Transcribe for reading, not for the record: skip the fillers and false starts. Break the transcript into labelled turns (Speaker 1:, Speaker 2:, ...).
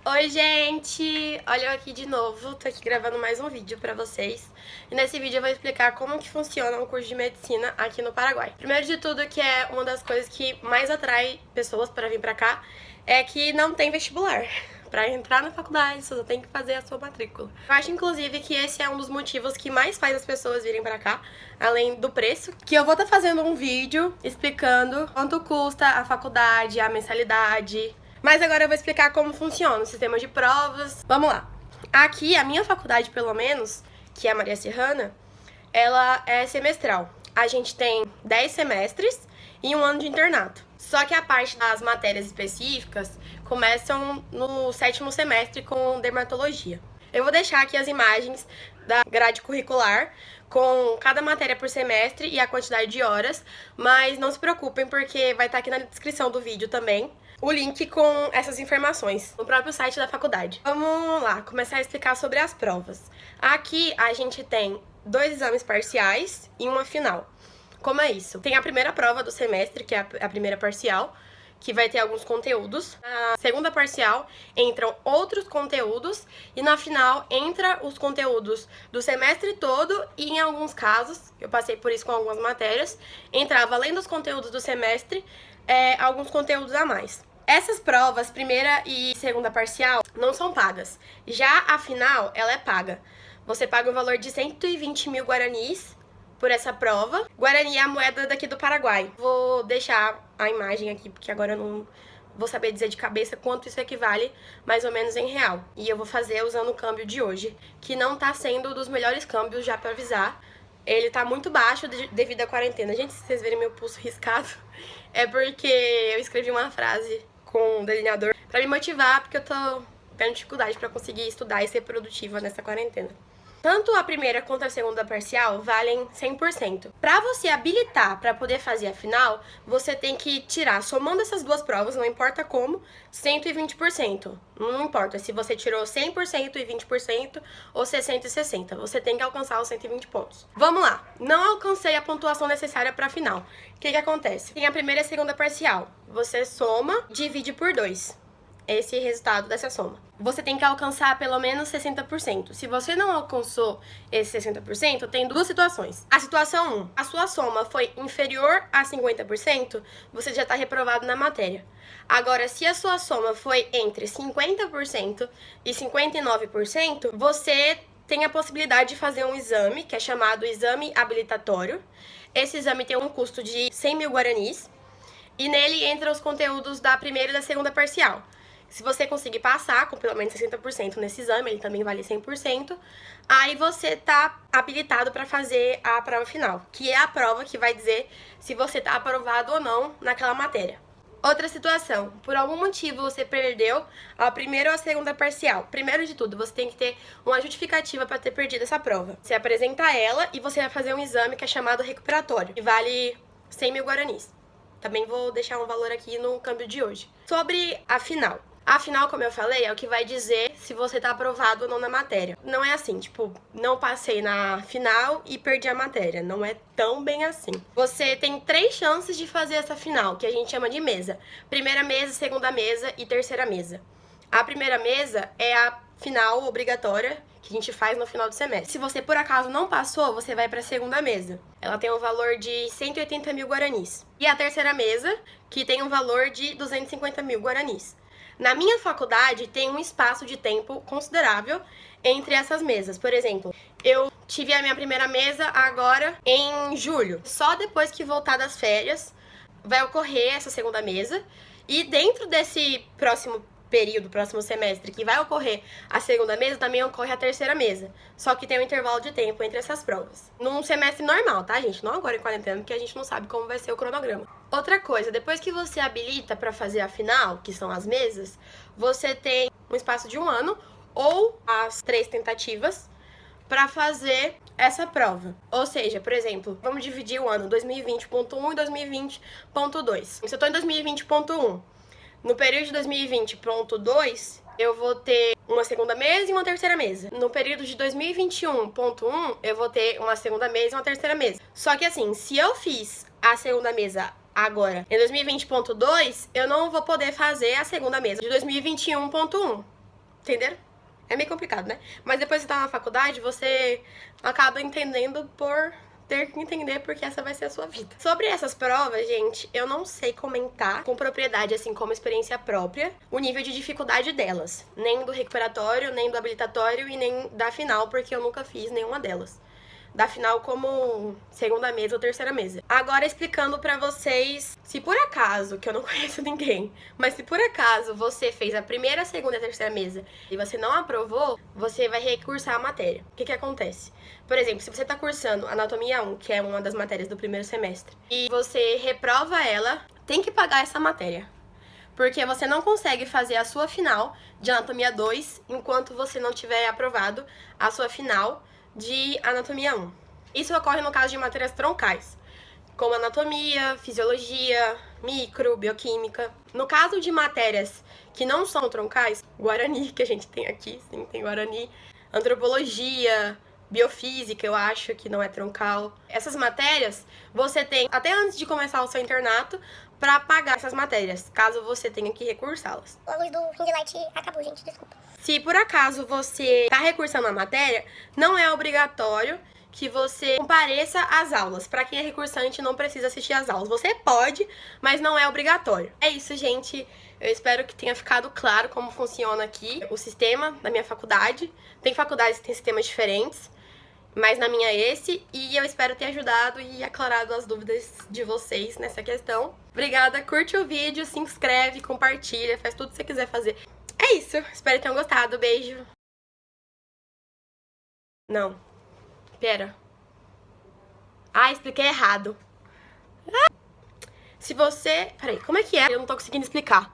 Speaker 1: Oi, gente! Olha eu aqui de novo, tô aqui gravando mais um vídeo pra vocês. E nesse vídeo eu vou explicar como que funciona o curso de medicina aqui no Paraguai. Primeiro de tudo, que é uma das coisas que mais atrai pessoas pra vir pra cá, é que não tem vestibular. Pra entrar na faculdade, você só tem que fazer a sua matrícula. Eu acho, inclusive, que esse é um dos motivos que mais faz as pessoas virem pra cá, além do preço. Que eu vou estar fazendo um vídeo explicando quanto custa a faculdade, a mensalidade. Mas agora eu vou explicar como funciona o sistema de provas. Vamos lá. Aqui, a minha faculdade, pelo menos, que é a Maria Serrana, ela é semestral. A gente tem 10 semestres e um ano de internato. Só que a parte das matérias específicas começam no 7º semestre com dermatologia. Eu vou deixar aqui as imagens da grade curricular com cada matéria por semestre e a quantidade de horas, mas não se preocupem porque vai estar aqui na descrição do vídeo também o link com essas informações no próprio site da faculdade. Vamos lá, começar a explicar sobre as provas. Aqui a gente tem 2 exames parciais e uma final. Como é isso? Tem a primeira prova do semestre, que é a primeira parcial, que vai ter alguns conteúdos. Na segunda parcial entram outros conteúdos e na final entra os conteúdos do semestre todo e em alguns casos, eu passei por isso com algumas matérias, entrava além dos conteúdos do semestre, alguns conteúdos a mais. Essas provas, primeira e segunda parcial, não são pagas. Já a final, ela é paga. Você paga o valor de 120 mil guaranis por essa prova. Guarani é a moeda daqui do Paraguai. Vou deixar a imagem aqui, porque agora eu não vou saber dizer de cabeça quanto isso equivale, mais ou menos em real. E eu vou fazer usando o câmbio de hoje, que não tá sendo dos melhores câmbios, já pra avisar. Ele tá muito baixo devido à quarentena. Gente, se vocês verem meu pulso riscado, é porque eu escrevi uma frase com um delineador pra me motivar, porque eu tô tendo dificuldade pra conseguir estudar e ser produtiva nessa quarentena. Tanto a primeira quanto a segunda parcial valem 100%. Para você habilitar para poder fazer a final, você tem que tirar, somando essas duas provas, não importa como, 120%. Não importa se você tirou 100% e 20% ou 60 e 60. Você tem que alcançar os 120 pontos. Vamos lá. Não alcancei a pontuação necessária para a final. O que acontece? Tem a primeira e a segunda parcial. Você soma, divide por 2. Esse resultado dessa soma. Você tem que alcançar pelo menos 60%. Se você não alcançou esse 60%, tem duas situações. A situação 1, a sua soma foi inferior a 50%, você já está reprovado na matéria. Agora, se a sua soma foi entre 50% e 59%, você tem a possibilidade de fazer um exame, que é chamado exame habilitatório. Esse exame tem um custo de 100 mil guaranis, e nele entram os conteúdos da primeira e da segunda parcial. Se você conseguir passar com pelo menos 60% nesse exame, ele também vale 100%, aí você tá habilitado para fazer a prova final, que é a prova que vai dizer se você tá aprovado ou não naquela matéria. Outra situação, por algum motivo você perdeu a primeira ou a segunda parcial. Primeiro de tudo, você tem que ter uma justificativa para ter perdido essa prova. Você apresenta ela e você vai fazer um exame que é chamado recuperatório, que vale 100 mil guaranis. Também vou deixar um valor aqui no câmbio de hoje. Sobre a final. A final, como eu falei, é o que vai dizer se você tá aprovado ou não na matéria. Não é assim, tipo, não passei na final e perdi a matéria. Não é tão bem assim. Você tem 3 chances de fazer essa final, que a gente chama de mesa. Primeira mesa, segunda mesa e terceira mesa. A primeira mesa é a final obrigatória, que a gente faz no final do semestre. Se você, por acaso, não passou, você vai pra segunda mesa. Ela tem um valor de 180 mil guaranis. E a terceira mesa, que tem um valor de 250 mil guaranis. Na minha faculdade, tem um espaço de tempo considerável entre essas mesas. Por exemplo, eu tive a minha primeira mesa agora em julho. Só depois que voltar das férias vai ocorrer essa segunda mesa. E dentro desse próximo período, próximo semestre, que vai ocorrer a segunda mesa, também ocorre a terceira mesa. Só que tem um intervalo de tempo entre essas provas. Num semestre normal, tá, gente? Não agora em quarentena, porque a gente não sabe como vai ser o cronograma. Outra coisa, depois que você habilita para fazer a final, que são as mesas, você tem um espaço de 1 ano ou as 3 tentativas para fazer essa prova. Ou seja, por exemplo, vamos dividir o ano 2020.1 e 2020.2. Se eu tô em 2020.1, no período de 2020.2, eu vou ter uma segunda mesa e uma terceira mesa. No período de 2021.1, eu vou ter uma segunda mesa e uma terceira mesa. Só que assim, se eu fiz a segunda mesa agora em 2020.2, eu não vou poder fazer a segunda mesa de 2021.1. Entenderam? É meio complicado, né? Mas depois que você tá na faculdade, você acaba entendendo por ter que entender porque essa vai ser a sua vida. Sobre essas provas, gente, eu não sei comentar com propriedade, assim, como experiência própria, o nível de dificuldade delas. Nem do recuperatório, nem do habilitatório e nem da final, porque eu nunca fiz nenhuma delas. Da final como segunda mesa ou terceira mesa. Agora explicando pra vocês, se por acaso, que eu não conheço ninguém, mas se por acaso você fez a primeira, segunda e a terceira mesa e você não aprovou, você vai recursar a matéria. O que que acontece? Por exemplo, se você tá cursando Anatomia 1, que é uma das matérias do primeiro semestre, e você reprova ela, tem que pagar essa matéria. Porque você não consegue fazer a sua final de Anatomia 2 enquanto você não tiver aprovado a sua final de Anatomia 1. Isso ocorre no caso de matérias troncais, como anatomia, fisiologia, micro, bioquímica. No caso de matérias que não são troncais, Guarani, que a gente tem aqui, sim, tem Guarani, antropologia, biofísica, eu acho que não é troncal. Essas matérias, você tem até antes de começar o seu internato para pagar essas matérias, caso você tenha que recursá-las.
Speaker 2: A luz do ring light acabou, gente, desculpa.
Speaker 1: Se por acaso você está recursando a matéria, não é obrigatório que você compareça às aulas. Para quem é recursante, não precisa assistir às aulas. Você pode, mas não é obrigatório. É isso, gente. Eu espero que tenha ficado claro como funciona aqui o sistema da minha faculdade. Tem faculdades que têm sistemas diferentes, mas na minha é esse. E eu espero ter ajudado e aclarado as dúvidas de vocês nessa questão. Obrigada, curte o vídeo, se inscreve, compartilha, faz tudo que você quiser fazer. É isso, espero que tenham gostado, beijo. Não, pera. Ah, expliquei errado. Se você... Peraí, como é que é? Eu não tô conseguindo explicar.